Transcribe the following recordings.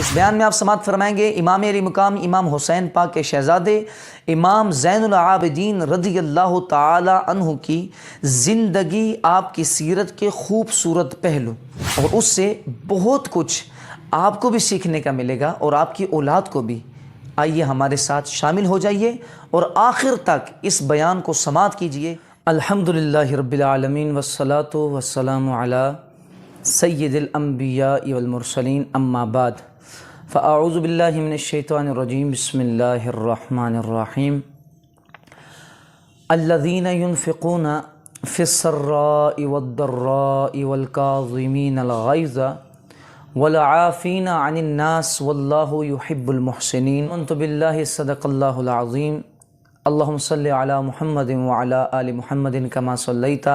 اس بیان میں آپ سماعت فرمائیں گے امام علی مقام امام حسین پاک کے شہزادے امام زین العابدین رضی اللہ تعالی عنہ کی زندگی، آپ کی سیرت کے خوبصورت پہلو، اور اس سے بہت کچھ آپ کو بھی سیکھنے کا ملے گا اور آپ کی اولاد کو بھی۔ آئیے ہمارے ساتھ شامل ہو جائیے اور آخر تک اس بیان کو سماعت کیجیے۔ الحمدللہ رب العالمین والصلاة والسلام علی سید الانبیاء والمرسلین، اما بعد فاعوذ باللہ من الشیطان الرجیم، بسم اللہ الرحمن الرحیم۔ الذین ينفقون فی السراء والضراء والکاظمین الغیظ والعافین عن الناس واللہ یحب المحسنین۔ آمنت باللہ صدق اللہ العظیم۔ اللہم صلی علی محمد وعلی آل محمد کما صلیت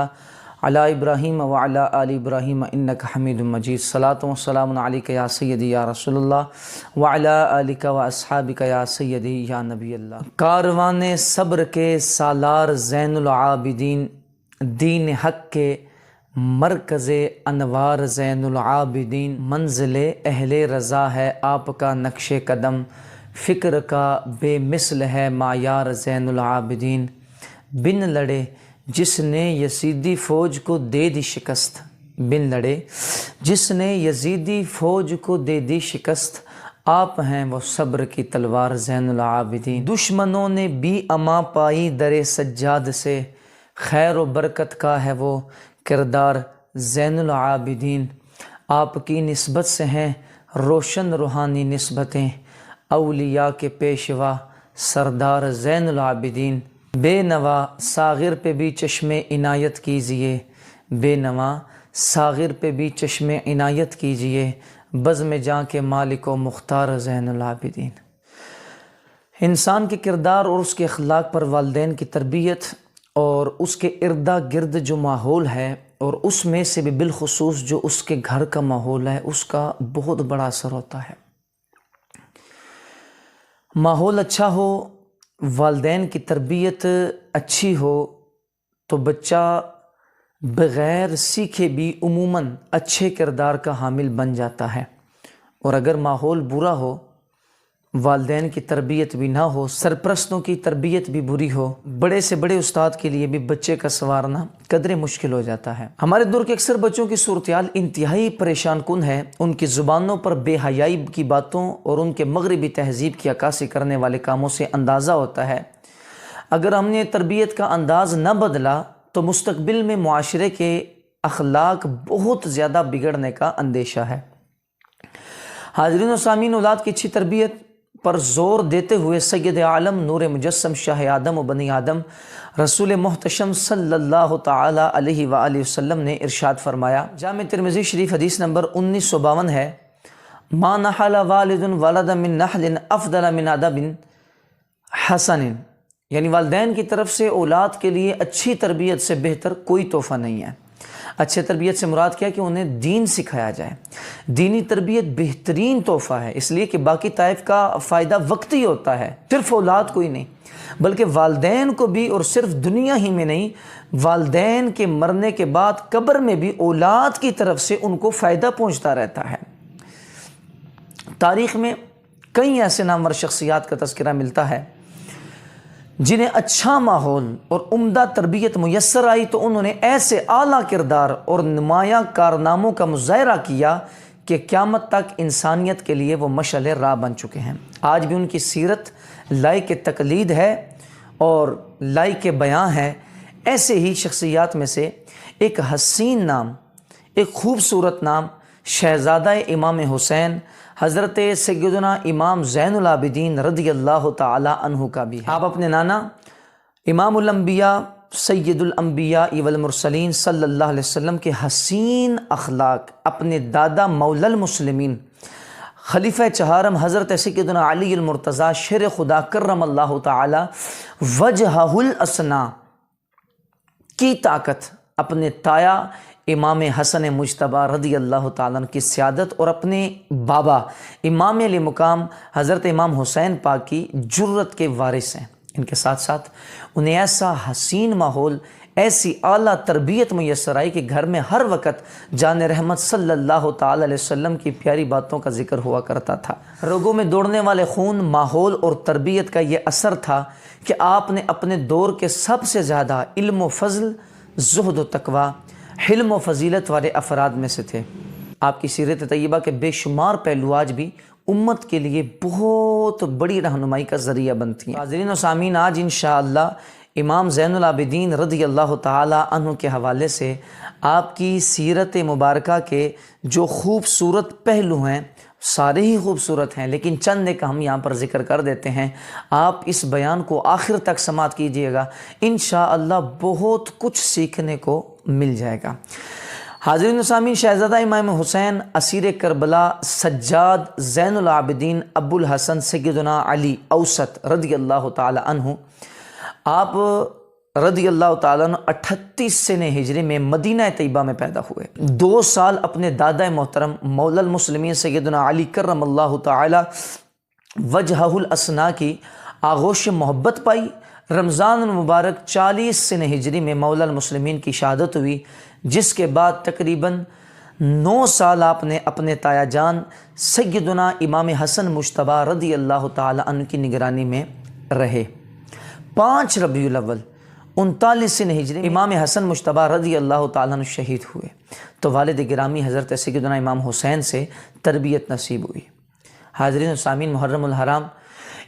علی ابراہیم وعلی آل ابراہیم انک حمید مجید۔ صلاۃ و سلام علیک یا سیدی یا رسول اللہ وعلی آلک و اصحابک یا سیدی یا نبی اللہ۔ کاروان صبر کے سالار زین العابدین، دین حق کے مرکز انوار زین العابدین، منزل اہل رضا ہے آپ کا نقش قدم، فکر کا بے مثل ہے معیار زین العابدین۔ بن لڑے جس نے یزیدی فوج کو دے دی شکست، بن لڑے جس نے یزیدی فوج کو دے دی شکست، آپ ہیں وہ صبر کی تلوار زین العابدین۔ دشمنوں نے بھی اما پائی در سجاد سے، خیر و برکت کا ہے وہ کردار زین العابدین۔ آپ کی نسبت سے ہیں روشن روحانی نسبتیں، اولیاء کے پیشوا سردار زین العابدین۔ بے نوا ساغر پہ بھی چشم عنایت کیجیے، بے نوا ساغر پہ بھی چشم عنایت کیجیے، بزم جاں کے مالک و مختار زین العابدین۔ انسان کے کردار اور اس کے اخلاق پر والدین کی تربیت اور اس کے اردا گرد جو ماحول ہے، اور اس میں سے بھی بالخصوص جو اس کے گھر کا ماحول ہے، اس کا بہت بڑا اثر ہوتا ہے۔ ماحول اچھا ہو، والدین کی تربیت اچھی ہو تو بچہ بغیر سیکھے بھی عموماً اچھے کردار کا حامل بن جاتا ہے، اور اگر ماحول برا ہو، والدین کی تربیت بھی نہ ہو، سرپرستوں کی تربیت بھی بری ہو، بڑے سے بڑے استاد کے لیے بھی بچے کا سنوارنا قدرے مشکل ہو جاتا ہے۔ ہمارے دور کے اکثر بچوں کی صورتحال انتہائی پریشان کن ہے۔ ان کی زبانوں پر بے حیائی کی باتوں اور ان کے مغربی تہذیب کی عکاسی کرنے والے کاموں سے اندازہ ہوتا ہے اگر ہم نے تربیت کا انداز نہ بدلا تو مستقبل میں معاشرے کے اخلاق بہت زیادہ بگڑنے کا اندیشہ ہے۔ حاضرین و سامعین، اولاد کی اچھی تربیت پر زور دیتے ہوئے سید عالم نور مجسم شاہ آدم و بنی آدم رسول محتشم صلی اللہ تعالی علیہ وآلہ وسلم نے ارشاد فرمایا، جامع ترمذی شریف حدیث نمبر 1952 ہے، ما نحل والد ولد من نحل افضل من ادب حسن، یعنی والدین کی طرف سے اولاد کے لیے اچھی تربیت سے بہتر کوئی تحفہ نہیں ہے۔ اچھے تربیت سے مراد کیا کہ انہیں دین سکھایا جائے۔ دینی تربیت بہترین تحفہ ہے، اس لیے کہ باقی طائف کا فائدہ وقتی ہوتا ہے، صرف اولاد کو ہی نہیں بلکہ والدین کو بھی، اور صرف دنیا ہی میں نہیں، والدین کے مرنے کے بعد قبر میں بھی اولاد کی طرف سے ان کو فائدہ پہنچتا رہتا ہے۔ تاریخ میں کئی ایسے نامور شخصیات کا تذکرہ ملتا ہے جنہیں اچھا ماحول اور عمدہ تربیت میسر آئی تو انہوں نے ایسے اعلیٰ کردار اور نمایاں کارناموں کا مظاہرہ کیا کہ قیامت تک انسانیت کے لیے وہ مشعل راہ بن چکے ہیں۔ آج بھی ان کی سیرت لائق تقلید ہے اور لائق بیان ہے۔ ایسے ہی شخصیات میں سے ایک حسین نام، ایک خوبصورت نام شہزادہ امام حسین حضرت سیدنا امام زین العابدین رضی اللہ تعالی عنہ کا بھی ہے۔ آپ اپنے نانا امام الانبیاء سید الانبیاء والمرسلین صلی اللہ علیہ وسلم کے حسین اخلاق، اپنے دادا مولا المسلمین خلیفہ چہارم حضرت سیدنا علی المرتضیٰ شیر خدا کرم اللہ تعالی وجہہ الاسنا کی طاقت، اپنے تایا امام حسن مجتبیٰ رضی اللہ تعالیٰ عنہ کی سیادت اور اپنے بابا امام علی مقام حضرت امام حسین پاک کی جرت کے وارث ہیں۔ ان کے ساتھ ساتھ انہیں ایسا حسین ماحول، ایسی اعلیٰ تربیت میسر آئی کہ گھر میں ہر وقت جان رحمت صلی اللہ تعالی علیہ وسلم کی پیاری باتوں کا ذکر ہوا کرتا تھا۔ رگوں میں دوڑنے والے خون، ماحول اور تربیت کا یہ اثر تھا کہ آپ نے اپنے دور کے سب سے زیادہ علم و فضل، زہد و تقوی، حلم و فضیلت والے افراد میں سے تھے۔ آپ کی سیرت طیبہ کے بے شمار پہلو آج بھی امت کے لیے بہت بڑی رہنمائی کا ذریعہ بنتی ہیں۔ حاضرین و سامعین، آج انشاءاللہ امام زین العابدین رضی اللہ تعالی عنہ کے حوالے سے آپ کی سیرت مبارکہ کے جو خوبصورت پہلو ہیں، سارے ہی خوبصورت ہیں، لیکن چند ایک ہم یہاں پر ذکر کر دیتے ہیں۔ آپ اس بیان کو آخر تک سماعت کیجئے گا، انشاءاللہ بہت کچھ سیکھنے کو مل جائے گا۔ حاضرین و سامعین، شہزادہ امام حسین اسیر کربلا سجاد زین العابدین ابو الحسن سیدنا علی اوسط رضی اللہ تعالی عنہ، آپ رضی اللہ تعالیٰ عنہ 38 سنہ ہجری میں مدینہ طیبہ میں پیدا ہوئے۔ 2 سال اپنے دادا محترم مولا المسلمین سیدنا علی کرم اللہ تعالی وجہہ الاسنا کی آغوش محبت پائی۔ رمضان المبارک 40 سنہ ہجری میں مولا المسلمین کی شہادت ہوئی، جس کے بعد تقریباً 9 سال آپ نے اپنے تایا جان سیدنا امام حسن مجتبیٰ رضی اللہ تعالی عنہ کی نگرانی میں رہے۔ 5 ربیع الاول 39 سنہ ہجری امام حسن مجتبیٰ رضی اللہ تعالیٰ عنہ شہید ہوئے، تو والد گرامی حضرت سیدنا امام حسین سے تربیت نصیب ہوئی۔ حاضرین و سامعین، محرم الحرام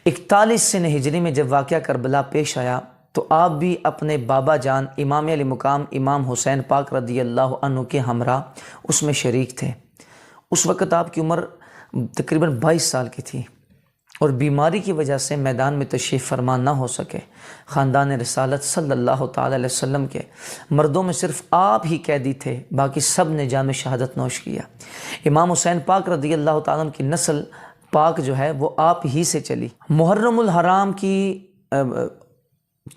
41 سنہ ہجری میں جب واقعہ کربلا پیش آیا تو آپ بھی اپنے بابا جان امام علی مقام امام حسین پاک رضی اللہ عنہ کے ہمراہ اس میں شریک تھے۔ اس وقت آپ کی عمر تقریباً 22 سال کی تھی اور بیماری کی وجہ سے میدان میں تشریف فرما نہ ہو سکے۔ خاندان رسالت صلی اللہ تعالی علیہ وسلم کے مردوں میں صرف آپ ہی قیدی تھے، باقی سب نے جام شہادت نوش کیا۔ امام حسین پاک رضی اللہ تعالیٰ عنہ کی نسل پاک جو ہے وہ آپ ہی سے چلی۔ محرم الحرام کی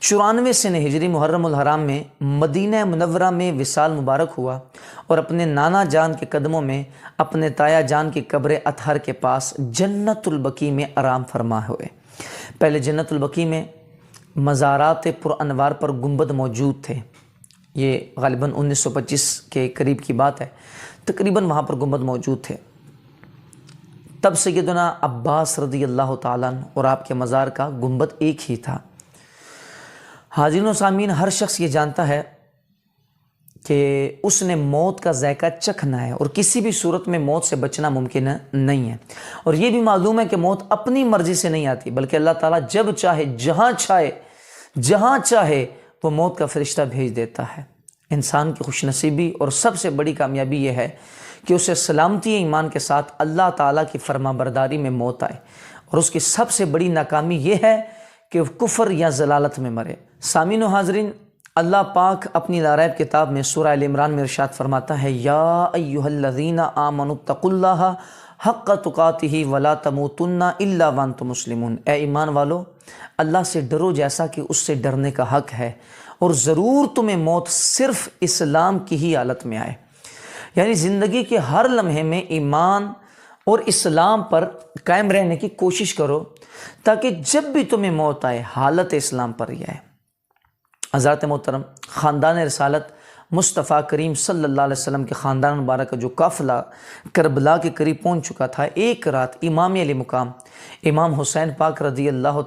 94 سنہ ہجری محرم الحرام میں مدینہ منورہ میں وصال مبارک ہوا اور اپنے نانا جان کے قدموں میں اپنے تایا جان کی قبر اطہر کے پاس جنت البقیع میں آرام فرما ہوئے۔ پہلے جنت البقیع میں مزارات پر انوار پر گنبد موجود تھے، یہ غالباً 1925 کے قریب کی بات ہے، تقریباً وہاں پر گنبد موجود تھے۔ تب سیدنا عباس رضی اللہ تعالیٰ عنہ اور آپ کے مزار کا گنبد ایک ہی تھا۔ حاضرین و سامعین، ہر شخص یہ جانتا ہے کہ اس نے موت کا ذائقہ چکھنا ہے اور کسی بھی صورت میں موت سے بچنا ممکن نہیں ہے، اور یہ بھی معلوم ہے کہ موت اپنی مرضی سے نہیں آتی، بلکہ اللہ تعالیٰ جب چاہے جہاں چاہے وہ موت کا فرشتہ بھیج دیتا ہے۔ انسان کی خوش نصیبی اور سب سے بڑی کامیابی یہ ہے کہ اسے سلامتی ایمان کے ساتھ اللہ تعالیٰ کی فرما برداری میں موت آئے، اور اس کی سب سے بڑی ناکامی یہ ہے کہ وہ کفر یا ضلالت میں مرے۔ سامعین و حاضرین، اللہ پاک اپنی لاریب کتاب میں سورہ ال عمران میں ارشاد فرماتا ہے، یا ایھا الذین آمنوا اتقوا اللہ حق تقاتہ ولا تموتن الا وانتم مسلمون۔ اے ایمان والو، اللہ سے ڈرو جیسا کہ اس سے ڈرنے کا حق ہے، اور ضرور تمہیں موت صرف اسلام کی ہی حالت میں آئے۔ یعنی زندگی کے ہر لمحے میں ایمان اور اسلام پر قائم رہنے کی کوشش کرو، تاکہ جب بھی تمہیں موت آئے حالت اسلام پر ہی آئے۔ حضرات محترم، خاندان رسالت مصطفیٰ کریم صلی اللہ علیہ وسلم کے خاندان مبارک کا جو قافلہ کربلا کے قریب پہنچ چکا تھا، ایک رات امام علی مقام امام حسین پاک رضی اللہ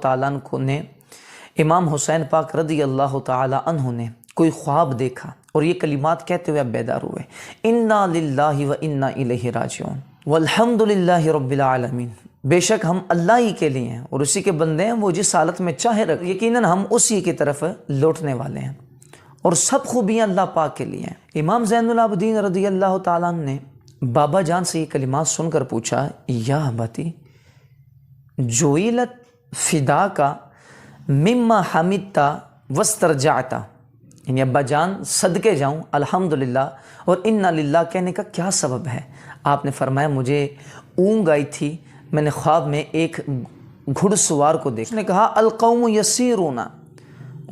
تعالیٰ عنہ نے کوئی خواب دیکھا اور یہ کلمات کہتے ہوئے اب بیدار ہوئے، انا للہ و انا الیہ راجعون والحمد للہ رب العالمین۔ بے شک ہم اللہ ہی کے لیے ہیں اور اسی کے بندے ہیں، وہ جس حالت میں چاہے رکھ، یقیناً ہم اسی کی طرف لوٹنے والے ہیں، اور سب خوبیاں اللہ پاک کے لیے ہیں۔ امام زین العابدین رضی اللہ تعالیٰ عنہ نے بابا جان سے یہ کلمات سن کر پوچھا، یا ابتی جویلت فدا کا مما حمدتا واسترجعتا، یعنی ابا جان صدقے جاؤں الحمدللہ اور انا للہ کہنے کا کیا سبب ہے؟ آپ نے فرمایا، مجھے اونگ آئی تھی، میں نے خواب میں ایک گھڑ سوار کو دیکھا، اس نے کہا القوم یسیرون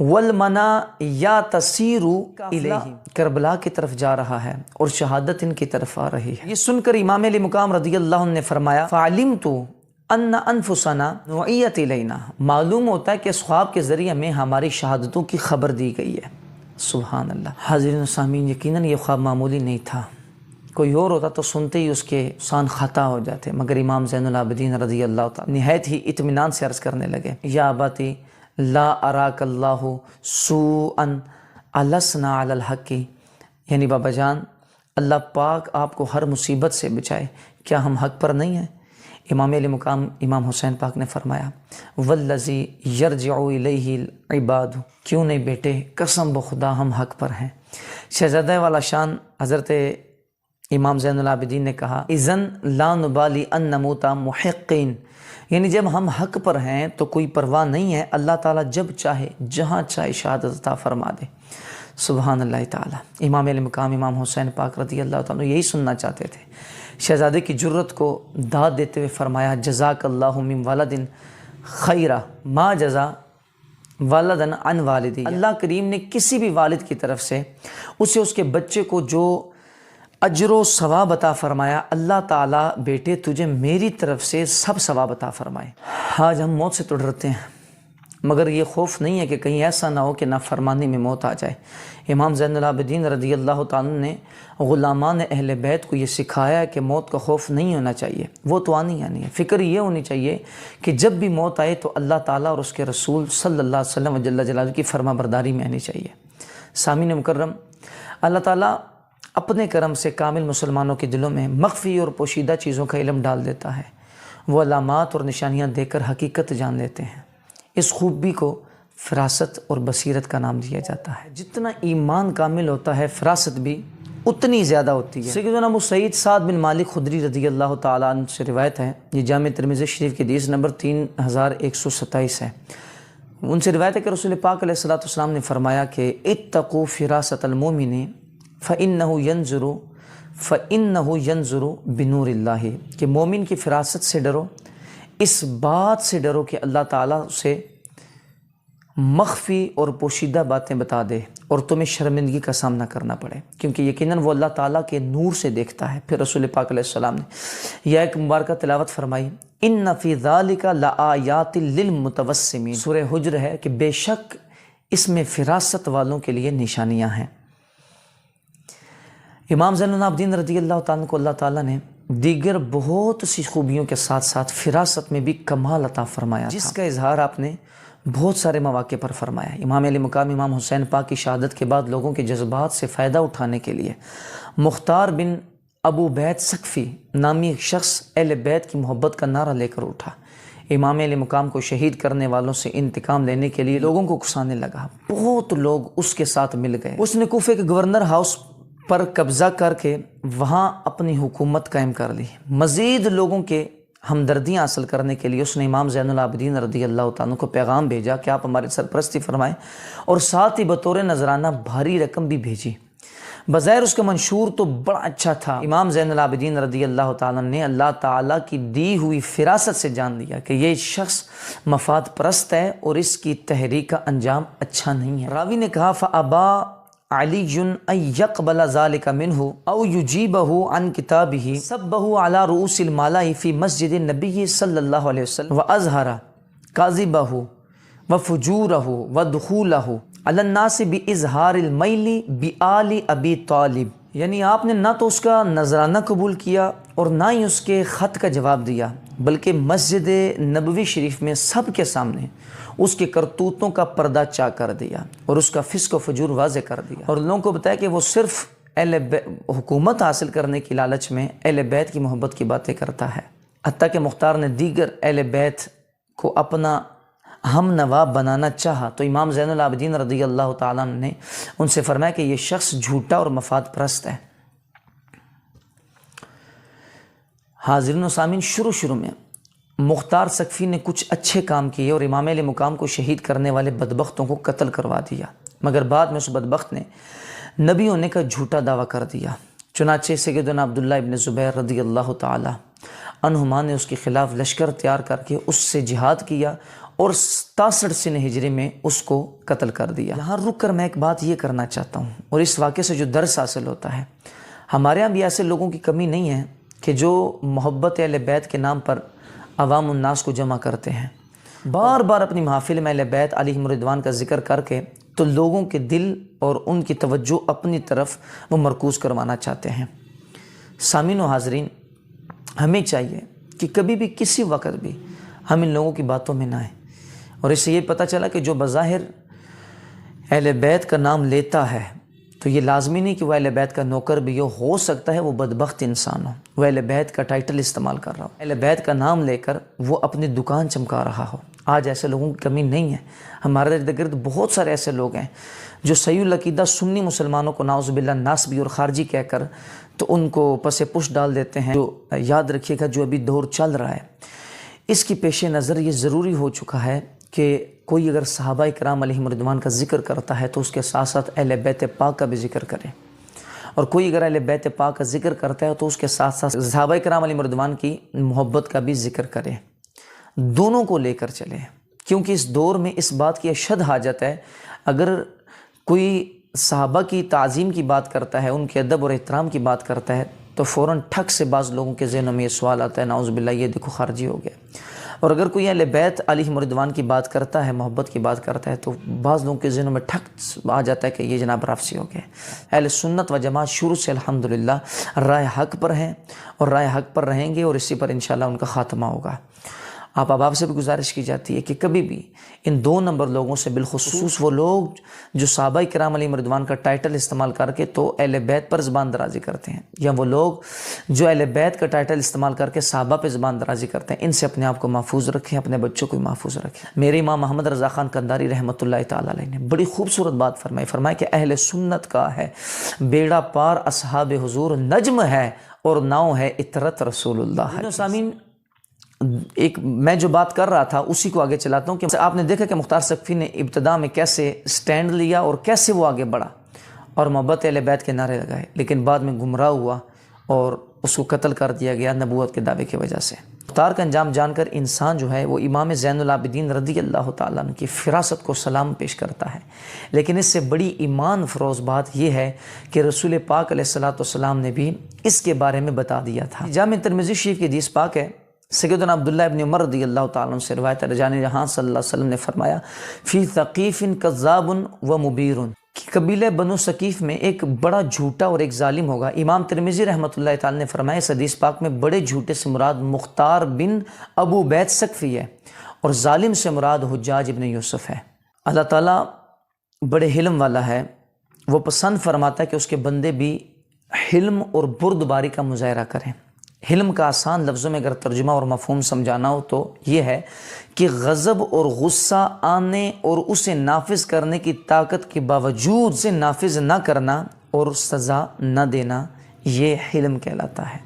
والمنا یا تسیر الیہ، کربلا کی طرف جا رہا ہے اور شہادت ان کی طرف آ رہی ہے۔ یہ سن کر امام علی مقام رضی اللہ عنہ نے فرمایا، فعلمت ان انفسنا نعیت الینا، معلوم ہوتا ہے کہ اس خواب کے ذریعے ہمیں ہماری شہادتوں کی خبر دی گئی ہے۔ سبحان اللہ۔ حاضرین و سامعین، یقیناً یہ خواب معمولی نہیں تھا، کوئی اور ہوتا تو سنتے ہی اس کے سان خطا ہو جاتے، مگر امام زین العابدین رضی اللہ تعالیٰ نہایت ہی اطمینان سے عرض کرنے لگے، یا اباتی لا اراک اللہ سوءا السنا علی الحق، یعنی بابا جان اللہ پاک آپ کو ہر مصیبت سے بچائے، کیا ہم حق پر نہیں ہیں؟ امام علی مقام امام حسین پاک نے فرمایا، والذی یرجع الیہ العباد، کیوں نہیں بیٹے، قسم بخدا ہم حق پر ہیں۔ شہزادہ والا شان حضرت امام زین العابدین نے کہا، اذن لا نبالی ان نموت محقین، یعنی جب ہم حق پر ہیں تو کوئی پرواہ نہیں ہے، اللہ تعالیٰ جب چاہے جہاں چاہے شہادت عطا فرما دے۔ سبحان اللہ تعالیٰ۔ امام علی مقام امام حسین پاک رضی اللہ تعالیٰ یہی سننا چاہتے تھے۔ شہزادے کی جرت کو داد دیتے ہوئے فرمایا، جزاک اللہ من ولد خیرہ ما جزا ولدن عن والدی، اللہ کریم نے کسی بھی والد کی طرف سے اسے اس کے بچے کو جو اجر و ثواب عطا فرمایا، اللہ تعالیٰ بیٹے تجھے میری طرف سے سب ثواب عطا فرمائے۔ آج ہم موت سے تو ڈرتے ہیں، مگر یہ خوف نہیں ہے کہ کہیں ایسا نہ ہو کہ نافرمانی میں موت آ جائے۔ امام زین العابدین رضی اللہ تعالیٰ نے غلامان اہل بیت کو یہ سکھایا کہ موت کا خوف نہیں ہونا چاہیے، وہ تو آنی ہے، فکر یہ ہونی چاہیے کہ جب بھی موت آئے تو اللہ تعالیٰ اور اس کے رسول صلی اللہ علیہ وسلم جل جلالہ کی فرما برداری میں آنی چاہیے۔ سامعین مکرم، اللہ تعالیٰ اپنے کرم سے کامل مسلمانوں کے دلوں میں مخفی اور پوشیدہ چیزوں کا علم ڈال دیتا ہے، وہ علامات اور نشانیاں دے کر حقیقت جان لیتے ہیں۔ اس خوبی کو فراست اور بصیرت کا نام دیا جاتا ہے۔ جتنا ایمان کامل ہوتا ہے، فراست بھی اتنی زیادہ ہوتی ہے۔ سیدنا ابو سعید سعد بن مالک خدری رضی اللہ تعالیٰ عنہ سے روایت ہے، یہ جامع ترمذی شریف کی حدیث نمبر 3127 ہے۔ ان سے روایت ہے کہ رسول پاک علیہ الصلوۃ والسلام نے فرمایا کہ اتقوا فراست المؤمن فإنه ينظر بنور اللہ، کہ مومن کی فراست سے ڈرو، اس بات سے ڈرو کہ اللہ تعالیٰ اسے مخفی اور پوشیدہ باتیں بتا دے اور تمہیں شرمندگی کا سامنا کرنا پڑے، کیونکہ یقیناً وہ اللہ تعالیٰ کے نور سے دیکھتا ہے۔ پھر رسول پاک علیہ السلام نے یہ ایک مبارکہ تلاوت فرمائی، ان فی ذالک لآیات للمتوسمین، سورہ حجر ہے کہ بے شک اس میں فراست والوں کے لیے نشانیاں ہیں۔ امام زین العابدین رضی اللہ تعالیٰ کو اللہ تعالیٰ نے دیگر بہت سی خوبیوں کے ساتھ ساتھ فراست میں بھی کمال عطا فرمایا، جس کا اظہار آپ نے بہت سارے مواقع پر فرمایا۔ امام علی مقام امام حسین پاک کی شہادت کے بعد لوگوں کے جذبات سے فائدہ اٹھانے کے لیے مختار بن ابو بیت سقفی نامی ایک شخص اہل بیت کی محبت کا نعرہ لے کر اٹھا۔ امام علی مقام کو شہید کرنے والوں سے انتقام لینے کے لیے لوگوں کو اکسانے لگا، بہت لوگ اس کے ساتھ مل گئے۔ اس نے کوفے کے گورنر ہاؤس پر قبضہ کر کے وہاں اپنی حکومت قائم کر لی۔ مزید لوگوں کے ہمدردیاں حاصل کرنے کے لیے اس نے امام زین العابدین رضی اللہ تعالیٰ کو پیغام بھیجا کہ آپ ہماری سرپرستی فرمائیں، اور ساتھ ہی بطور نذرانہ بھاری رقم بھی بھیجی۔ بظاہر اس کا منشور تو بڑا اچھا تھا۔ امام زین العابدین رضی اللہ تعالیٰ نے اللہ تعالیٰ کی دی ہوئی فراست سے جان لیا کہ یہ شخص مفاد پرست ہے اور اس کی تحریک کا انجام اچھا نہیں ہے۔ راوی نے کہا، فَأَبَا علی ان یقبل ذلك منہ او یجیبہ عن کتابہ سبہ علی رؤوس الملاء فی مسجد النبی صلی اللہ علیہ وسلم واظہر کاذبہ وفجورہ ودخولہ علی الناس باظہار المیل بآل ابی طالب، یعنی آپ نے نہ تو اس کا نذرانہ قبول کیا اور نہ ہی اس کے خط کا جواب دیا، بلکہ مسجد نبوی شریف میں سب کے سامنے اس کے کرتوتوں کا پردہ چاک کر دیا اور اس کا فسق و فجور واضح کر دیا، اور لوگوں کو بتایا کہ وہ صرف حکومت حاصل کرنے کی لالچ میں اہل بیت کی محبت کی باتیں کرتا ہے۔ حتیٰ کہ مختار نے دیگر اہل بیت کو اپنا ہم نواب بنانا چاہا تو امام زین العابدین رضی اللہ تعالیٰ نے ان سے فرمایا کہ یہ شخص جھوٹا اور مفاد پرست ہے۔ حاضرین و سامعین، شروع میں مختار سقفی نے کچھ اچھے کام کیے اور امام علی مقام کو شہید کرنے والے بدبختوں کو قتل کروا دیا، مگر بعد میں اس بدبخت نے نبی ہونے کا جھوٹا دعویٰ کر دیا۔ چنانچہ سیدنا عبداللہ ابن زبیر رضی اللہ تعالی عنہما نے اس کے خلاف لشکر تیار کر کے اس سے جہاد کیا اور 67 سن ہجری میں اس کو قتل کر دیا۔ یہاں رک کر میں ایک بات یہ کرنا چاہتا ہوں، اور اس واقعے سے جو درس حاصل ہوتا ہے، ہمارے یہاں بھی ایسے لوگوں کی کمی نہیں ہے کہ جو محبت اہل بیت کے نام پر عوام الناس کو جمع کرتے ہیں، بار بار اپنی محافل میں اہل بیت علیہم رضوان کا ذکر کر کے تو لوگوں کے دل اور ان کی توجہ اپنی طرف وہ مرکوز کروانا چاہتے ہیں۔ سامعین و حاضرین، ہمیں چاہیے کہ کبھی بھی کسی وقت بھی ہم ان لوگوں کی باتوں میں نہ آئیں، اور اس سے یہ پتہ چلا کہ جو بظاہر اہل بیت کا نام لیتا ہے تو یہ لازمی نہیں کہ وہ اہل بیت کا نوکر بھی ہو سکتا ہے وہ بدبخت انسان ہو، وہ اہل بیت کا ٹائٹل استعمال کر رہا ہو، اہل بیت کا نام لے کر وہ اپنی دکان چمکا رہا ہو۔ آج ایسے لوگوں کی کمی نہیں ہے، ہمارے ارد گرد بہت سارے ایسے لوگ ہیں جو صحیح العقیدہ سنی مسلمانوں کو نعوذ باللہ ناسبی اور خارجی کہہ کر تو ان کو پس پش ڈال دیتے ہیں۔ جو یاد رکھیے گا، جو ابھی دور چل رہا ہے اس کی پیش نظر یہ ضروری ہو چکا ہے کہ کوئی اگر صحابہ کرام علیہم رضوان کا ذکر کرتا ہے تو اس کے ساتھ ساتھ اہل بیت پاک کا بھی ذکر کرے، اور کوئی اگر اہل بیت پاک کا ذکر کرتا ہے تو اس کے ساتھ ساتھ صحابہ کرام علیہم رضوان کی محبت کا بھی ذکر کرے، دونوں کو لے کر چلے، کیونکہ اس دور میں اس بات کی اشد حاجت ہے۔ اگر کوئی صحابہ کی تعظیم کی بات کرتا ہے، ان کے ادب اور احترام کی بات کرتا ہے، تو فوراً ٹھک سے بعض لوگوں کے ذہنوں میں یہ سوال آتا ہے، نعوذ باللہ یہ دیکھو خارجی ہو گیا۔ اور اگر کوئی اہل بیت علیہم رضوان کی بات کرتا ہے، محبت کی بات کرتا ہے، تو بعض لوگوں کے ذہنوں میں ٹھک آ جاتا ہے کہ یہ جناب رافضی ہو گئے۔ اہل سنت و جماعت شروع سے الحمدللہ رائے حق پر ہیں اور رائے حق پر رہیں گے، اور اسی پر انشاءاللہ ان کا خاتمہ ہوگا۔ آپ احباب سے بھی گزارش کی جاتی ہے کہ کبھی بھی ان 2 نمبر لوگوں سے، بالخصوص وہ لوگ جو صحابہ کرام علیہم رضوان کا ٹائٹل استعمال کر کے تو اہل بیت پر زبان درازی کرتے ہیں، یا وہ لوگ جو اہل بیت کا ٹائٹل استعمال کر کے صحابہ پہ زبان درازی کرتے ہیں، ان سے اپنے آپ کو محفوظ رکھیں، اپنے بچوں کو محفوظ رکھیں۔ میرے امام محمد رضا خان قنداری رحمۃ اللہ تعالیٰ علیہ نے بڑی خوبصورت بات فرمائی کہ اہل سنت کا ہے بیڑا پار اصحاب حضور، نجم ہے اور ناؤ ہے اطرت رسول اللہ۔ سامعین، ایک میں جو بات کر رہا تھا اسی کو آگے چلاتا ہوں کہ آپ نے دیکھا کہ مختار سقفی نے ابتدا میں کیسے سٹینڈ لیا اور کیسے وہ آگے بڑھا اور محبت اہل بیت کے نعرے لگائے، لیکن بعد میں گمراہ ہوا اور اس کو قتل کر دیا گیا نبوت کے دعوے کی وجہ سے۔ مختار کا انجام جان کر انسان جو ہے وہ امام زین العابدین رضی اللہ تعالیٰ عنہ کی فراست کو سلام پیش کرتا ہے، لیکن اس سے بڑی ایمان فروز بات یہ ہے کہ رسول پاک علیہ السلام نے بھی اس کے بارے میں بتا دیا تھا۔ جامع ترمذی شریف کی حدیث پاک ہے، سیدنا عبداللہ ابن عمر رضی اللہ تعالیٰ عنہ سے روایت ہے، جان جہاں صلی اللہ علیہ وسلم نے فرمایا فی ثقیف کذاب و مبیر، قبیلہ بنو ثقیف میں ایک بڑا جھوٹا اور ایک ظالم ہوگا۔ امام ترمذی رحمۃ اللہ تعالیٰ نے فرمایا اس حدیث پاک میں بڑے جھوٹے سے مراد مختار بن ابو بیت ثقفی ہے، اور ظالم سے مراد حجاج ابن یوسف ہے۔ اللہ تعالیٰ بڑے حلم والا ہے، وہ پسند فرماتا ہے کہ اس کے بندے بھی حلم اور بردباری کا مظاہرہ کریں۔ حلم کا آسان لفظوں میں اگر ترجمہ اور مفہوم سمجھانا ہو تو یہ ہے کہ غضب اور غصہ آنے اور اسے نافذ کرنے کی طاقت کے باوجود اسے نافذ نہ کرنا اور سزا نہ دینا، یہ حلم کہلاتا ہے۔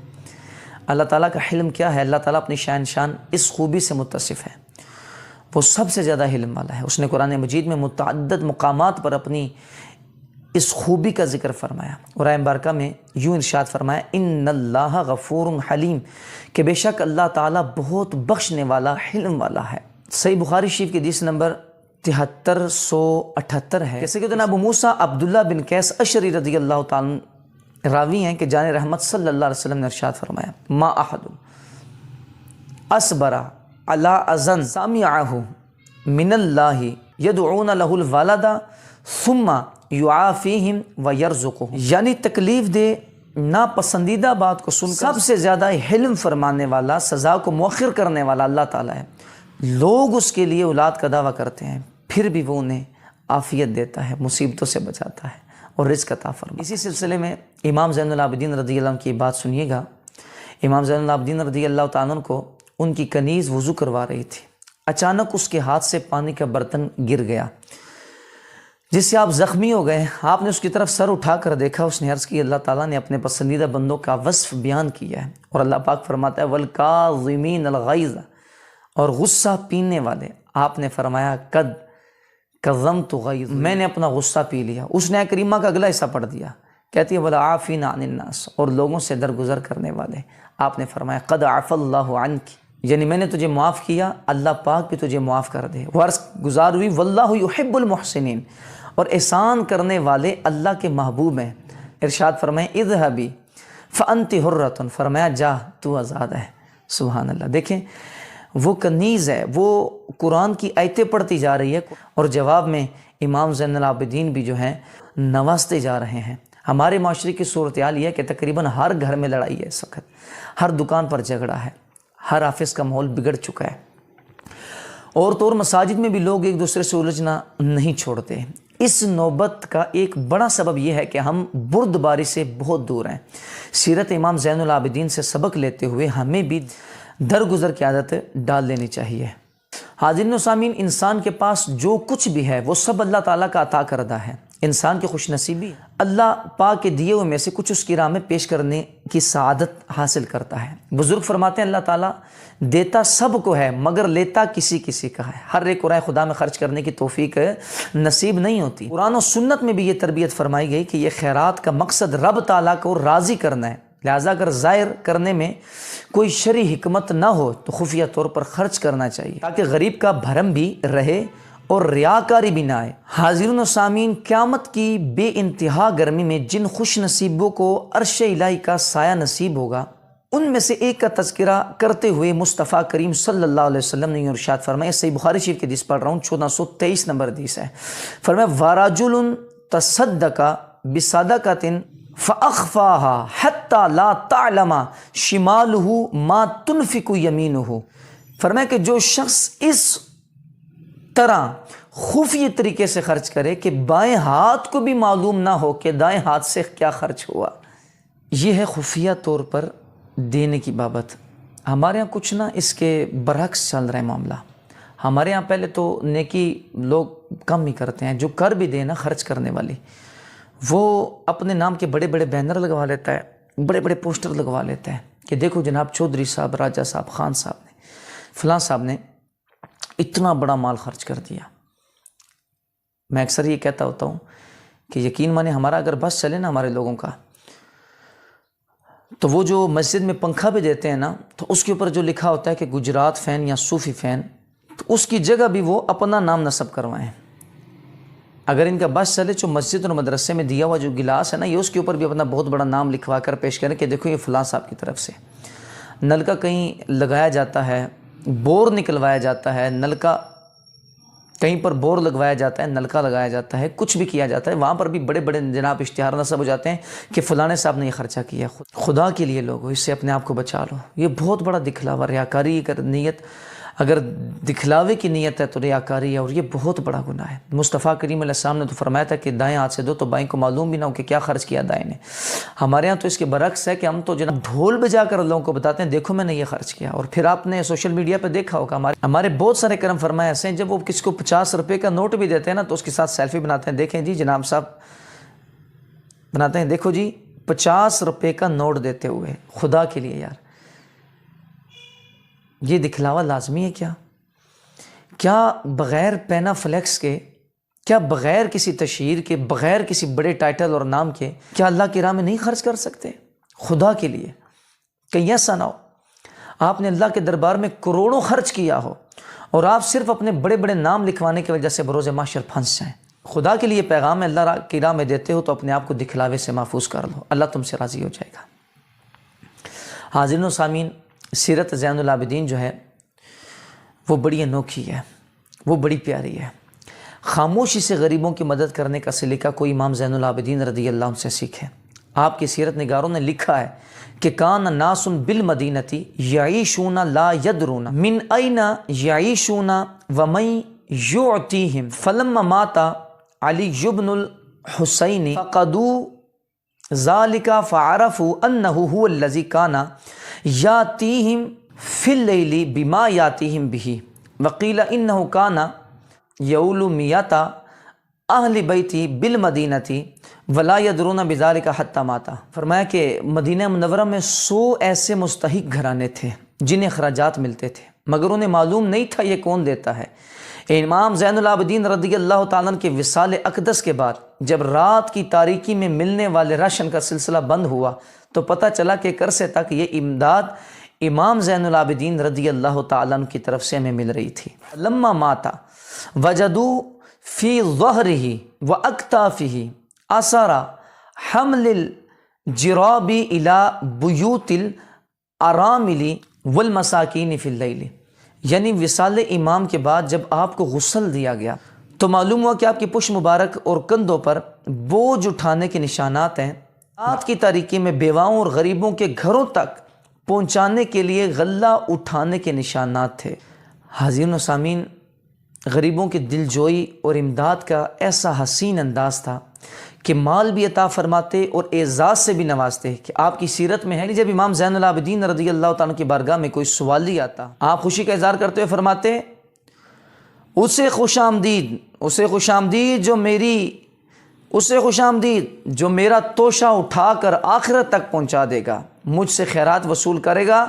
اللہ تعالیٰ کا حلم کیا ہے؟ اللہ تعالیٰ اپنی شان اس خوبی سے متصف ہے، وہ سب سے زیادہ حلم والا ہے۔ اس نے قرآن مجید میں متعدد مقامات پر اپنی اس خوبی کا ذکر فرمایا، اور آیہ مبارکہ میں یوں ارشاد فرمایا ان اللہ غفور حلیم، کہ بے شک اللہ تعالیٰ بہت بخشنے والا حلم والا ہے۔ صحیح بخاری شریف کی حدیث نمبر 7378 ہے، جیسے کہ ابو موسیٰ عبداللہ بن قیس اشعری رضی اللہ تعالیٰ راوی ہیں کہ جان رحمت صلی اللہ علیہ وسلم نے ارشاد فرمایا ما احد اصبر علی اذن سمعہ من اللہ یدعون لہ الولد ثم یعافیہم ویرزقہ، یعنی تکلیف دے ناپسندیدہ بات کو سن کر سب سے زیادہ حلم فرمانے والا، سزا کو مؤخر کرنے والا اللہ تعالیٰ ہے۔ لوگ اس کے لیے اولاد کا دعویٰ کرتے ہیں، پھر بھی وہ انہیں عافیت دیتا ہے، مصیبتوں سے بچاتا ہے اور رزق عطا فرماتا ہے۔ اسی سلسلے میں امام زین العابدین رضی اللہ عنہ کی بات سنیے گا۔ امام زین العابدین رضی اللہ تعالیٰ عنہ کو ان کی کنیز وضو کروا رہی تھی، اچانک اس کے ہاتھ سے پانی کا برتن گر گیا جس سے آپ زخمی ہو گئے۔ آپ نے اس کی طرف سر اٹھا کر دیکھا، اس نے عرض کی اللہ تعالیٰ نے اپنے پسندیدہ بندوں کا وصف بیان کیا ہے، اور اللہ پاک فرماتا ہے والکاظمین الغیظ، اور غصہ پینے والے۔ آپ نے فرمایا قد کظمت غیظ، میں نے اپنا غصہ پی لیا۔ اس نے کریمہ کا اگلا حصہ پڑھ دیا، کہتی ہے والعافین عن الناس، اور لوگوں سے درگزر کرنے والے۔ آپ نے فرمایا قد عفا اللہ عنک، یعنی میں نے تجھے معاف کیا، اللہ پاک بھی تجھے معاف کر دے۔ وہ عرض گزار ہوئی واللہ یحب المحسنین، اور احسان کرنے والے اللہ کے محبوب ہیں۔ ارشاد فرمائے اذهبی فانت حرۃ، فرمایا جا تو آزاد ہے۔ سبحان اللہ۔ دیکھیں وہ کنیز ہے، وہ قرآن کی آیتیں پڑھتی جا رہی ہے، اور جواب میں امام زین العابدین بھی جو ہیں نوازتے جا رہے ہیں۔ ہمارے معاشرے کی صورتحال یہ ہے کہ تقریباً ہر گھر میں لڑائی ہے اس وقت، ہر دکان پر جھگڑا ہے، ہر آفس کا ماحول بگڑ چکا ہے، اور تو اور مساجد میں بھی لوگ ایک دوسرے سے الجھنا نہیں چھوڑتے۔ اس نوبت کا ایک بڑا سبب یہ ہے کہ ہم بردباری سے بہت دور ہیں۔ سیرت امام زین العابدین سے سبق لیتے ہوئے ہمیں بھی درگزر کی عادت ڈال لینی چاہیے۔ حاضرین و سامعین، انسان کے پاس جو کچھ بھی ہے وہ سب اللہ تعالیٰ کا عطا کردہ ہے۔ انسان کی خوش نصیبی اللہ پاک کے دیے ہوئے میں سے کچھ اس کی راہ میں پیش کرنے کی سعادت حاصل کرتا ہے۔ بزرگ فرماتے ہیں اللہ تعالیٰ دیتا سب کو ہے مگر لیتا کسی کسی کا ہے۔ ہر ایک کو راہ خدا میں خرچ کرنے کی توفیق نصیب نہیں ہوتی۔ قرآن و سنت میں بھی یہ تربیت فرمائی گئی کہ یہ خیرات کا مقصد رب تعالیٰ کو راضی کرنا ہے، لہٰذا اگر ظاہر کرنے میں کوئی شرعی حکمت نہ ہو تو خفیہ طور پر خرچ کرنا چاہیے تاکہ غریب کا بھرم بھی رہے اور ریاکاری بھی نہ آئے۔ حاضرین و سامعین، قیامت کی بے انتہا گرمی میں جن خوش نصیبوں کو عرش الہی کا سایہ نصیب ہوگا، ان میں سے ایک کا تذکرہ کرتے ہوئے مصطفیٰ کریم صلی اللہ علیہ وسلم نے ارشاد فرمایا، صحیح بخاری شریف کی حدیث پڑھ رہا ہوں، 1423 نمبر حدیث ہے، فرمایا وَرَجُلٌ تَصَدَّقَ بِصَدَقَةٍ فَأَخْفَاهَا حَتَّى لَا تَعْلَمَ شِمَالُهُ مَا تُنْفِقُ يَمِينُهُ۔ فرمایا کہ جو شخص اس طرح خفیہ طریقے سے خرچ کرے کہ بائیں ہاتھ کو بھی معلوم نہ ہو کہ دائیں ہاتھ سے کیا خرچ ہوا، یہ ہے خفیہ طور پر دینے کی بابت۔ ہمارے ہاں کچھ نہ اس کے برعکس چل رہا ہے معاملہ۔ ہمارے ہاں پہلے تو نیکی لوگ کم ہی کرتے ہیں، جو کر بھی دے نا خرچ کرنے والی، وہ اپنے نام کے بڑے بڑے بینر لگوا لیتا ہے، بڑے بڑے پوسٹر لگوا لیتا ہے کہ دیکھو جناب چودھری صاحب، راجہ صاحب، خان صاحب نے، فلاں صاحب نے اتنا بڑا مال خرچ کر دیا۔ میں اکثر یہ کہتا ہوتا ہوں کہ یقین مانے ہمارا اگر بس چلے نا ہمارے لوگوں کا، تو وہ جو مسجد میں پنکھا بھی دیتے ہیں نا، تو اس کے اوپر جو لکھا ہوتا ہے کہ گجرات فین یا صوفی فین، تو اس کی جگہ بھی وہ اپنا نام نصب کروائیں۔ اگر ان کا بس چلے، جو مسجد اور مدرسے میں دیا ہوا جو گلاس ہے نا، یہ اس کے اوپر بھی اپنا بہت بڑا نام لکھوا کر پیش کریں کہ دیکھو یہ فلاں صاحب کی طرف سے۔ نلکا کہیں لگایا جاتا ہے، بور نکلوایا جاتا ہے، نلکا کہیں پر بور لگوایا جاتا ہے، نلکا لگایا جاتا ہے، کچھ بھی کیا جاتا ہے، وہاں پر بھی بڑے بڑے جناب اشتہار نصب ہو جاتے ہیں کہ فلانے صاحب نے یہ خرچہ کیا۔ خدا کے لیے لوگوں اس سے اپنے آپ کو بچا لو۔ یہ بہت بڑا دکھلاوا، ریاکاری کا نیت، اگر دکھلاوے کی نیت ہے تو ریاکاری ہے، اور یہ بہت بڑا گناہ ہے۔ مصطفیٰ کریم علیہ السلام نے تو فرمایا تھا کہ دائیں ہاتھ سے دو تو بائیں کو معلوم بھی نہ ہو کہ کیا خرچ کیا دائیں نے۔ ہمارے ہاں تو اس کے برعکس ہے کہ ہم تو جناب ڈھول بجا کر لوگوں کو بتاتے ہیں دیکھو میں نے یہ خرچ کیا۔ اور پھر آپ نے سوشل میڈیا پہ دیکھا ہوگا ہمارے بہت سارے کرم فرمائے ایسے ہیں، جب وہ کسی کو 50 روپے کا نوٹ بھی دیتے ہیں نا تو اس کے ساتھ سیلفی بناتے ہیں، دیکھیں جی جناب صاحب بناتے ہیں، دیکھو جی 50 روپے کا نوٹ دیتے ہوئے۔ خدا کے لیے یار یہ دکھلاوا لازمی ہے کیا بغیر پینا فلیکس کے، کیا بغیر کسی تشہیر کے، بغیر کسی بڑے ٹائٹل اور نام کے، کیا اللہ کی راہ میں نہیں خرچ کر سکتے؟ خدا کے لیے کہیں ایسا نہ ہو آپ نے اللہ کے دربار میں کروڑوں خرچ کیا ہو اور آپ صرف اپنے بڑے بڑے نام لکھوانے کی وجہ سے بروز محشر پھنس جائیں۔ خدا کے لیے پیغام اللہ کی راہ میں دیتے ہو تو اپنے آپ کو دکھلاوے سے محفوظ کر لو، اللہ تم سے راضی ہو جائے گا۔ حاضرین و سامعین، سیرت زین العابدین جو ہے وہ بڑی انوکھی ہے، وہ بڑی پیاری ہے۔ خاموشی سے غریبوں کی مدد کرنے کا سلیقہ کوئی امام زین العابدین رضی اللہ عنہ سے سیکھے۔ آپ کی سیرت نگاروں نے لکھا ہے کہ کان ناس بالمدینتی یعیشون لا یدرون من این یعیشون ومن یعطیہم فلما مات علی بن الحسین فقدوا ذالک فعرفوا انہ هو الذی کان یاتیہم فی اللیل بما یاتیہم بہ وقیل انہ کان یعول میت اہل بیتی بالمدینتی ولا یدرون بذالک حتی ماتا۔ فرمایا کہ مدینہ منورہ میں 100 ایسے مستحق گھرانے تھے جنہیں اخراجات ملتے تھے، مگر انہیں معلوم نہیں تھا یہ کون دیتا ہے۔ امام زین العابدین رضی اللہ تعالیٰ کے وصال اقدس کے بعد جب رات کی تاریکی میں ملنے والے راشن کا سلسلہ بند ہوا تو پتہ چلا کہ ایک عرصے تک یہ امداد امام زین العابدین رضی اللہ تعالیٰ کی طرف سے ہمیں مل رہی تھی۔ لما ماتا وجدوا فی ظہرہ و اکتافہ اثر حمل الجراب الی بیوت الارامل والمساکین فی اللیل۔ یعنی وصال امام کے بعد جب آپ کو غسل دیا گیا تو معلوم ہوا کہ آپ کی پشت مبارک اور کندھوں پر بوجھ اٹھانے کے نشانات ہیں۔ رات کی تاریکی میں بیواؤں اور غریبوں کے گھروں تک پہنچانے کے لیے غلہ اٹھانے کے نشانات تھے۔ حاضرین و سامعین، غریبوں کی دل جوئی اور امداد کا ایسا حسین انداز تھا کہ مال بھی عطا فرماتے اور اعزاز سے بھی نوازتے کہ آپ کی سیرت میں ہے جب امام زین العابدین رضی اللہ تعالیٰ کی بارگاہ میں کوئی سوالی آتا، آپ خوشی کا اظہار کرتے ہوئے فرماتے اسے خوش آمدید جو میرا توشہ اٹھا کر آخرت تک پہنچا دے گا، مجھ سے خیرات وصول کرے گا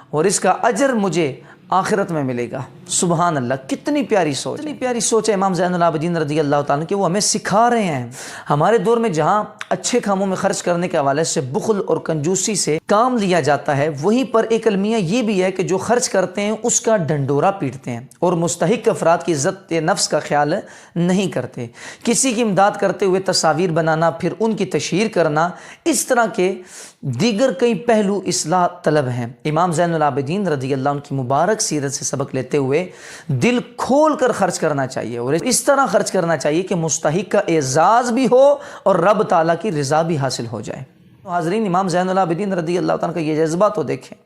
اور اس کا اجر مجھے آخرت میں ملے گا۔ سبحان اللہ، کتنی پیاری سوچ ہے امام زین العابدین رضی اللہ تعالیٰ کہ وہ ہمیں سکھا رہے ہیں۔ ہمارے دور میں جہاں اچھے کاموں میں خرچ کرنے کے حوالے سے بخل اور کنجوسی سے کام لیا جاتا ہے، وہیں پر ایک المیہ یہ بھی ہے کہ جو خرچ کرتے ہیں اس کا ڈنڈورا پیٹتے ہیں اور مستحق افراد کی عزت نفس کا خیال نہیں کرتے۔ کسی کی امداد کرتے ہوئے تصاویر بنانا، پھر ان کی تشہیر کرنا، اس طرح کے دیگر کئی پہلو اصلاح طلب ہیں۔ امام زین العابدین رضی اللہ عنہ کی مبارک سیرت سے سبق لیتے ہوئے دل کھول کر خرچ کرنا چاہیے اور اس طرح خرچ کرنا چاہیے کہ مستحق کا اعزاز بھی ہو اور رب تعالیٰ کی رضا بھی حاصل ہو جائے۔ حاضرین، امام زین العابدین رضی اللہ تعالیٰ کا یہ جذبہ تو دیکھیں،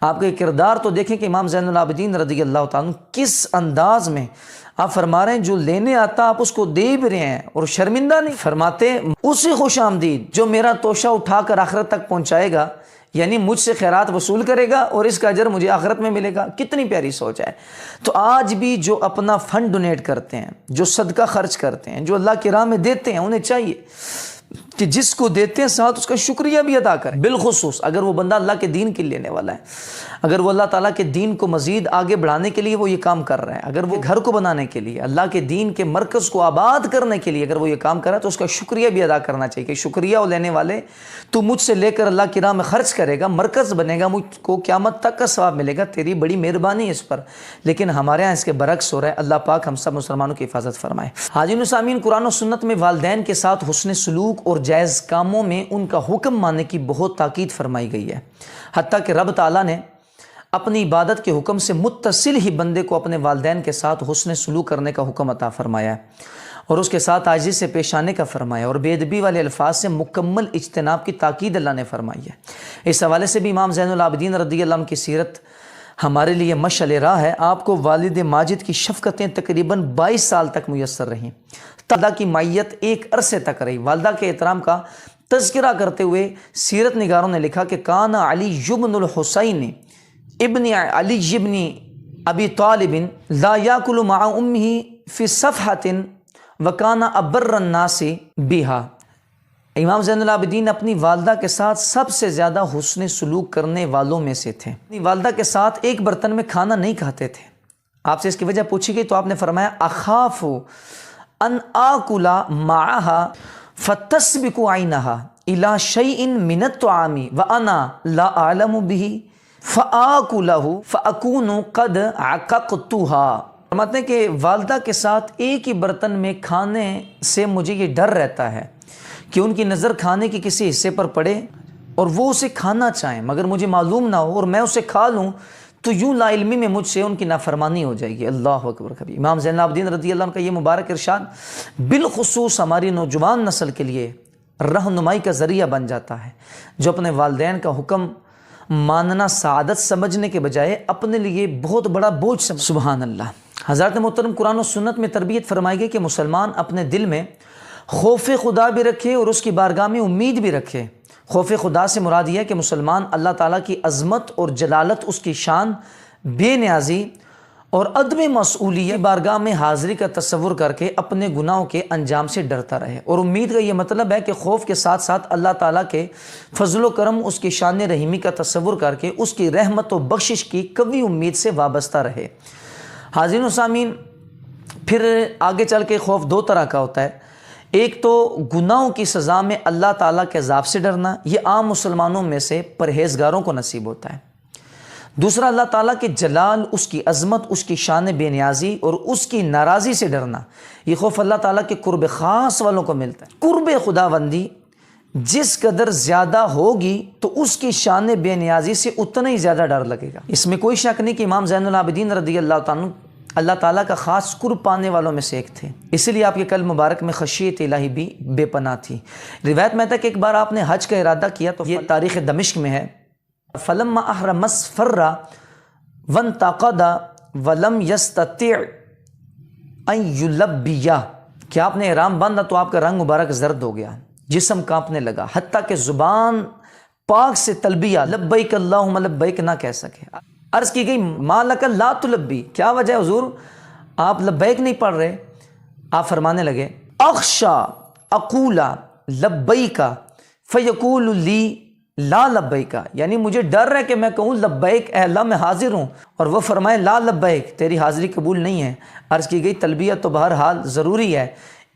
آپ کا یہ کردار تو دیکھیں کہ امام زین العابدین رضی اللہ تعالیٰ کس انداز میں آپ فرما رہے ہیں جو لینے آتا آپ اس کو دے بھی رہے ہیں اور شرمندہ نہیں۔ فرماتے اسے خوش آمدید جو میرا توشہ اٹھا کر آخرت تک پہنچائے گا، یعنی مجھ سے خیرات وصول کرے گا اور اس کا اجر مجھے آخرت میں ملے گا۔ کتنی پیاری سوچ ہے۔ تو آج بھی جو اپنا فنڈ ڈونیٹ کرتے ہیں، جو صدقہ خرچ کرتے ہیں، جو اللہ کی راہ میں دیتے ہیں، انہیں چاہیے کہ جس کو دیتے ہیں ساتھ اس کا شکریہ بھی ادا کریں، بالخصوص اگر وہ بندہ اللہ کے دین کے لینے والا ہے، اگر وہ اللہ تعالیٰ کے دین کو مزید آگے بڑھانے کے لیے وہ یہ کام کر رہا ہے، اگر وہ گھر کو بنانے کے لیے، اللہ کے دین کے مرکز کو آباد کرنے کے لیے اگر وہ یہ کام کر رہا ہے تو اس کا شکریہ بھی ادا کرنا چاہیے کہ شکریہ وہ لینے والے، تو مجھ سے لے کر اللہ کی راہ میں خرچ کرے گا، مرکز بنے گا، مجھ کو قیامت تک کا ثواب ملے گا، تیری بڑی مہربانی اس پر۔ لیکن ہمارے ہاں اس کے برعکس ہو رہا ہے۔ اللہ پاک ہم سب مسلمانوں کی حفاظت فرمائے۔ حاضرین و سامعین، قرآن و سنت میں والدین کے ساتھ حسن سلوک اور جائز کاموں میں ان کا حکم ماننے کی بہت تاکید فرمائی گئی ہے، حتیٰ کہ رب تعالیٰ نے اپنی عبادت کے حکم سے متصل ہی بندے کو اپنے والدین کے ساتھ حسن سلوک کرنے کا حکم عطا فرمایا ہے اور اس کے ساتھ عاجزی سے پیش آنے کا فرمایا اور بے ادبی والے الفاظ سے مکمل اجتناب کی تاکید اللہ نے فرمائی ہے۔ اس حوالے سے بھی امام زین العابدین رضی اللہ عنہ کی سیرت ہمارے لیے مشعل راہ ہے۔ آپ کو والد ماجد کی شفقتیں تقریباً 22 سال تک میسر رہیں، والدہ کی معیت ایک عرصے تک رہی۔ والدہ کے احترام کا تذکرہ کرتے ہوئے سیرت نگاروں نے لکھا کہ کان علی بن الحسین ابن علی ابن ابی طالب لا یاکل مع امہ فی صفحۃ وکان ابر الناس بہا۔ امام زین العابدین اپنی والدہ کے ساتھ سب سے زیادہ حسن سلوک کرنے والوں میں سے تھے۔ اپنی والدہ کے ساتھ ایک برتن میں کھانا نہیں کھاتے تھے۔ آپ سے اس کی وجہ پوچھی گئی تو آپ نے فرمایا اخاف ان آکل معہا فتسبق عینہا الی شیء من الطعام وانا لا اعلم به فآکلہ فاکون قد عققتها۔ فرماتے ہیں کہ والدہ کے ساتھ ایک ہی برتن میں کھانے سے مجھے یہ ڈر رہتا ہے کہ ان کی نظر کھانے کے کسی حصے پر پڑے اور وہ اسے کھانا چاہیں مگر مجھے معلوم نہ ہو اور میں اسے کھا لوں تو یوں لا علمی میں مجھ سے ان کی نافرمانی ہو جائے گی۔ اللہ اکبر کبھی۔ امام زین العابدین رضی اللہ عنہ کا یہ مبارک ارشاد بالخصوص ہماری نوجوان نسل کے لیے رہنمائی کا ذریعہ بن جاتا ہے، جو اپنے والدین کا حکم ماننا سعادت سمجھنے کے بجائے اپنے لیے بہت بڑا بوجھ سمجھ۔ سبحان اللہ۔ حضرات محترم، قرآن و سنت میں تربیت فرمائی گئی کہ مسلمان اپنے دل میں خوف خدا بھی رکھے اور اس کی بارگاہ میں امید بھی رکھے۔ خوف خدا سے مراد یہ ہے کہ مسلمان اللہ تعالیٰ کی عظمت اور جلالت، اس کی شان، بے نیازی اور عدم مسئولیت بارگاہ میں حاضری کا تصور کر کے اپنے گناہوں کے انجام سے ڈرتا رہے۔ اور امید کا یہ مطلب ہے کہ خوف کے ساتھ ساتھ اللہ تعالیٰ کے فضل و کرم، اس کی شان رحیمی کا تصور کر کے اس کی رحمت و بخشش کی قوی امید سے وابستہ رہے۔ حاضرین و سامعین، پھر آگے چل کے خوف دو طرح کا ہوتا ہے۔ ایک تو گناہوں کی سزا میں اللہ تعالیٰ کے عذاب سے ڈرنا، یہ عام مسلمانوں میں سے پرہیزگاروں کو نصیب ہوتا ہے۔ دوسرا اللہ تعالیٰ کے جلال، اس کی عظمت، اس کی شان بے نیازی اور اس کی ناراضی سے ڈرنا، یہ خوف اللہ تعالیٰ کے قرب خاص والوں کو ملتا ہے۔ قرب خداوندی جس قدر زیادہ ہوگی تو اس کی شان بے نیازی سے اتنا ہی زیادہ ڈر لگے گا۔ اس میں کوئی شک نہیں کہ امام زین العابدین رضی اللہ عنہ اللہ تعالیٰ کا خاص قرب پانے والوں میں سے ایک تھے، اسی لیے آپ کے قلب مبارک میں خشیت الہی بھی بے پناہ تھی۔ روایت میں تھا کہ ایک بار آپ نے حج کا ارادہ کیا، تو یہ تاریخ دمشق میں ہے، فلما احرم اصفر وانتقد ولم یستطع ان یلبیہ، کہ آپ نے احرام باندھا تو آپ کا رنگ مبارک زرد ہو گیا، جسم کانپنے لگا، حتیٰ کہ زبان پاک سے تلبیہ لبیک اللہم لبیک نہ کہہ سکے۔ عرض کی گئی ما لک لا تلبی، کیا وجہ ہے حضور آپ لبیک نہیں پڑھ رہے؟ آپ فرمانے لگے اخشا اقول لبیک فیقول لی لا لبیک، یعنی مجھے ڈر ہے کہ میں کہوں لبیک اے اللہ میں حاضر ہوں، اور وہ فرمائے لا لبیک تیری حاضری قبول نہیں ہے۔ عرض کی گئی تلبیہ تو بہرحال ضروری ہے،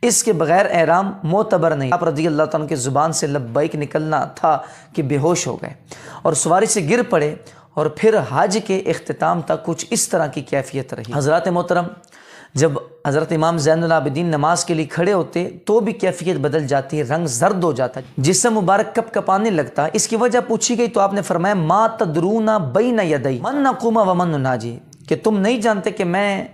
اس کے بغیر احرام معتبر نہیں۔ آپ رضی اللہ تعالیٰ کی زبان سے لبیک نکلنا تھا کہ بے ہوش ہو گئے اور سواری سے گر پڑے، اور پھر حج کے اختتام تک کچھ اس طرح کی کیفیت رہی۔ حضرات محترم، جب حضرت امام زین العابدین نماز کے لیے کھڑے ہوتے تو بھی کیفیت بدل جاتی ہے، رنگ زرد ہو جاتا ہے، جسم مبارک کپ کپانے لگتا ہے۔ اس کی وجہ پوچھی گئی تو آپ نے فرمایا ما تدرون بین یدی من نقوم ومن نناجی، کہ تم نہیں جانتے کہ میں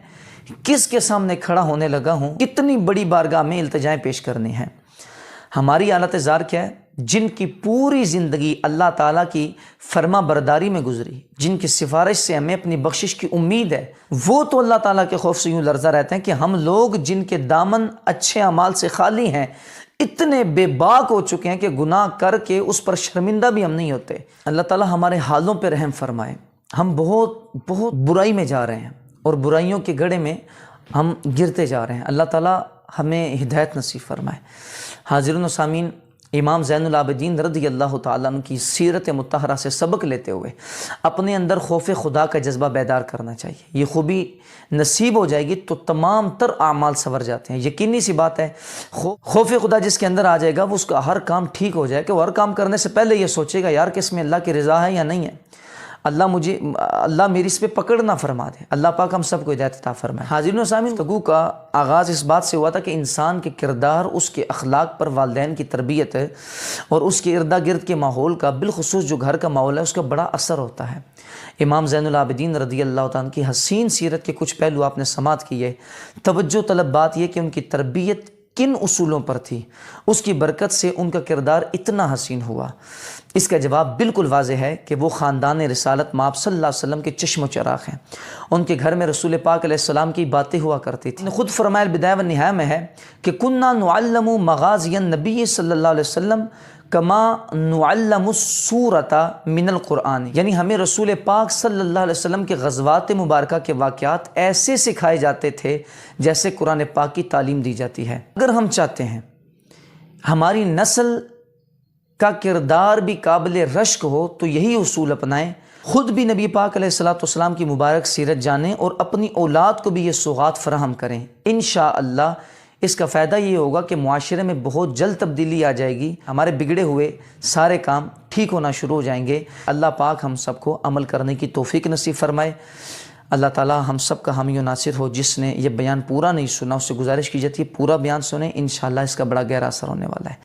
کس کے سامنے کھڑا ہونے لگا ہوں، کتنی بڑی بارگاہ میں التجائیں پیش کرنی ہیں۔ ہماری حالت زار کیا ہے؟ جن کی پوری زندگی اللہ تعالیٰ کی فرما برداری میں گزری، جن کی سفارش سے ہمیں اپنی بخشش کی امید ہے، وہ تو اللہ تعالیٰ کے خوف سے یوں لرزہ رہتے ہیں کہ ہم لوگ جن کے دامن اچھے اعمال سے خالی ہیں اتنے بے باک ہو چکے ہیں کہ گناہ کر کے اس پر شرمندہ بھی ہم نہیں ہوتے۔ اللہ تعالیٰ ہمارے حالوں پہ رحم فرمائے۔ ہم بہت برائی میں جا رہے ہیں اور برائیوں کے گڑھے میں ہم گرتے جا رہے ہیں۔ اللہ تعالیٰ ہمیں ہدایت نصیب فرمائے۔ حاضرین و سامعین، امام زین العابدین رضی اللہ تعالیٰ عنہ کی سیرت مطہرہ سے سبق لیتے ہوئے اپنے اندر خوف خدا کا جذبہ بیدار کرنا چاہیے۔ یہ خوبی نصیب ہو جائے گی تو تمام تر اعمال سنور جاتے ہیں۔ یقینی سی بات ہے، خوف خدا جس کے اندر آ جائے گا وہ اس کا ہر کام ٹھیک ہو جائے کہ وہ ہر کام کرنے سے پہلے یہ سوچے گا یار کہ اس میں اللہ کی رضا ہے یا نہیں ہے، اللہ میری اس پہ پکڑ نہ فرما دے۔ اللہ پاک ہم سب کو ہدایت عطا فرمائے۔ حاضرین و سامعین، گفتگو کا آغاز اس بات سے ہوا تھا کہ انسان کے کردار، اس کے اخلاق پر والدین کی تربیت ہے اور اس کے ارد گرد کے ماحول کا، بالخصوص جو گھر کا ماحول ہے، اس کا بڑا اثر ہوتا ہے۔ امام زین العابدین رضی اللہ تعالیٰ کی حسین سیرت کے کچھ پہلو آپ نے سماعت کیے۔ توجہ طلب بات یہ کہ ان کی تربیت کن اصولوں پر تھی، اس کی برکت سے ان کا کردار اتنا حسین ہوا۔ اس کا جواب بالکل واضح ہے کہ وہ خاندان رسالت مآب صلی اللہ علیہ وسلم کے چشم و چراغ ہیں۔ ان کے گھر میں رسول پاک علیہ السلام کی باتیں ہوا کرتی تھیں۔ خود فرمایا البدایہ والنہایہ میں ہے کہ کننا نعلم مغازی النبی صلی اللہ علیہ وسلم کما نعلم السورۃ من القرآن، یعنی ہمیں رسول پاک صلی اللہ علیہ وسلم کے غزوات مبارکہ کے واقعات ایسے سکھائے جاتے تھے جیسے قرآن پاک کی تعلیم دی جاتی ہے۔ اگر ہم چاہتے ہیں ہماری نسل کا کردار بھی قابل رشک ہو تو یہی اصول اپنائیں، خود بھی نبی پاک علیہ السلام کی مبارک سیرت جانیں اور اپنی اولاد کو بھی یہ سوغات فراہم کریں۔ انشاءاللہ اس کا فائدہ یہ ہوگا کہ معاشرے میں بہت جلد تبدیلی آ جائے گی، ہمارے بگڑے ہوئے سارے کام ٹھیک ہونا شروع ہو جائیں گے۔ اللہ پاک ہم سب کو عمل کرنے کی توفیق نصیب فرمائے۔ اللہ تعالی ہم سب کا حامی و ناصر ہو۔ جس نے یہ بیان پورا نہیں سنا اس سے گزارش کی جاتی ہے پورا بیان سنیں، انشاءاللہ اس کا بڑا گہرا اثر ہونے والا ہے۔